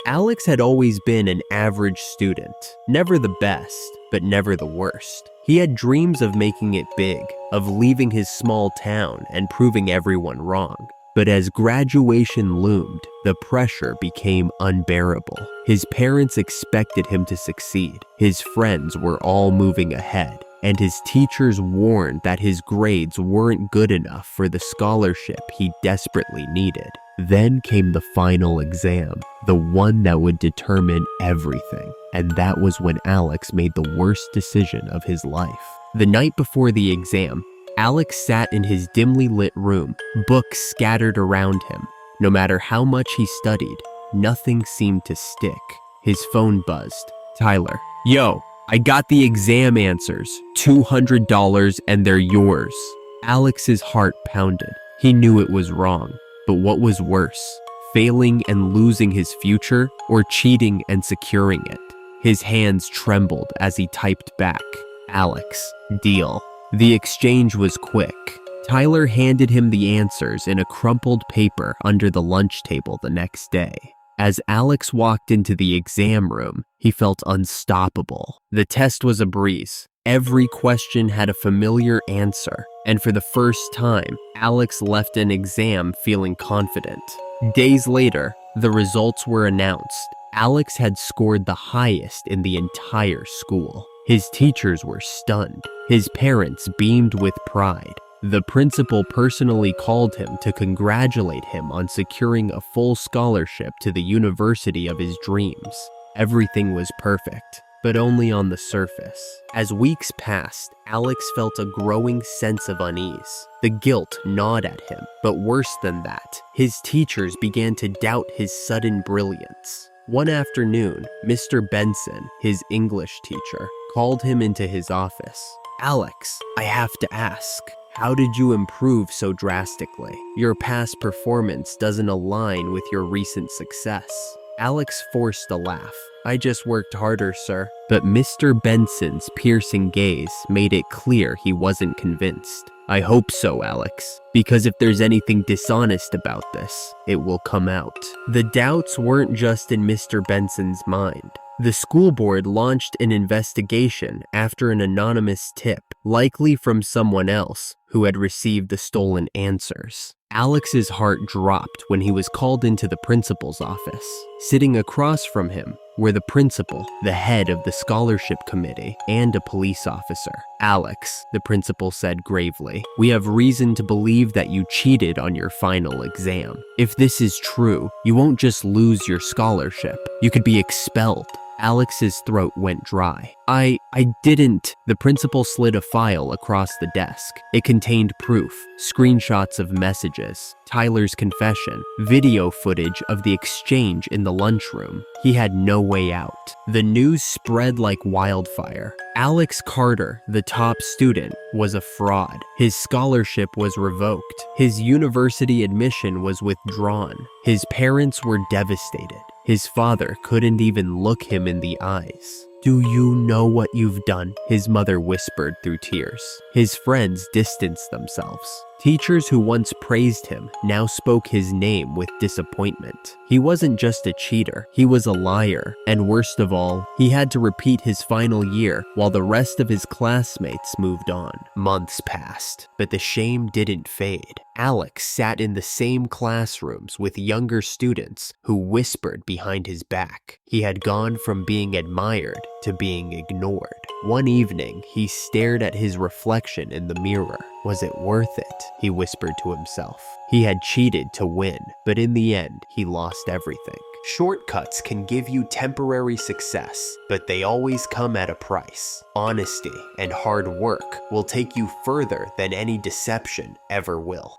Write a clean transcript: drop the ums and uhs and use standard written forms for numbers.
Alex had always been an average student, never the best, but never the worst. He had dreams of making it big, of leaving his small town and proving everyone wrong. But as graduation loomed, the pressure became unbearable. His parents expected him to succeed. His friends were all moving ahead, and his teachers warned that his grades weren't good enough for the scholarship he desperately needed. Then came the final exam, the one that would determine everything. And that was when Alex made the worst decision of his life. The night before the exam, Alex sat in his dimly lit room, books scattered around him. No matter how much he studied, nothing seemed to stick. His phone buzzed. Tyler, yo, I got the exam answers, $200 and they're yours. Alex's heart pounded. He knew it was wrong, but what was worse? Failing and losing his future, or cheating and securing it? His hands trembled as he typed back, Alex, deal. The exchange was quick. Tyler handed him the answers in a crumpled paper under the lunch table the next day. As Alex walked into the exam room, he felt unstoppable. The test was a breeze. Every question had a familiar answer, and for the first time, Alex left an exam feeling confident. Days later, the results were announced. Alex had scored the highest in the entire school. His teachers were stunned. His parents beamed with pride. The principal personally called him to congratulate him on securing a full scholarship to the university of his dreams. Everything was perfect, but only on the surface. As weeks passed, Alex felt a growing sense of unease. The guilt gnawed at him, but worse than that, his teachers began to doubt his sudden brilliance. One afternoon, Mr. Benson, his English teacher, called him into his office. Alex, I have to ask, how did you improve so drastically? Your past performance doesn't align with your recent success. Alex forced a laugh. I just worked harder, sir. But Mr. Benson's piercing gaze made it clear he wasn't convinced. I hope so, Alex, because if there's anything dishonest about this, it will come out. The doubts weren't just in Mr. Benson's mind. The school board launched an investigation after an anonymous tip, likely from someone else who had received the stolen answers. Alex's heart dropped when he was called into the principal's office. Sitting across from him were the principal, the head of the scholarship committee, and a police officer. Alex, the principal said gravely, we have reason to believe that you cheated on your final exam. If this is true, you won't just lose your scholarship. You could be expelled. Alex's throat went dry. I didn't. The principal slid a file across the desk. It contained proof, screenshots of messages, Tyler's confession, video footage of the exchange in the lunchroom. He had no way out. The news spread like wildfire. Alex Carter, the top student, was a fraud. His scholarship was revoked. His university admission was withdrawn. His parents were devastated. His father couldn't even look him in the eyes. Do you know what you've done? His mother whispered through tears. His friends distanced themselves. Teachers who once praised him now spoke his name with disappointment. He wasn't just a cheater, he was a liar. And worst of all, he had to repeat his final year while the rest of his classmates moved on. Months passed, but the shame didn't fade. Alex sat in the same classrooms with younger students who whispered behind his back. He had gone from being admired to being ignored. One evening, he stared at his reflection in the mirror. Was it worth it? He whispered to himself. He had cheated to win, but in the end, he lost everything. Shortcuts can give you temporary success, but they always come at a price. Honesty and hard work will take you further than any deception ever will.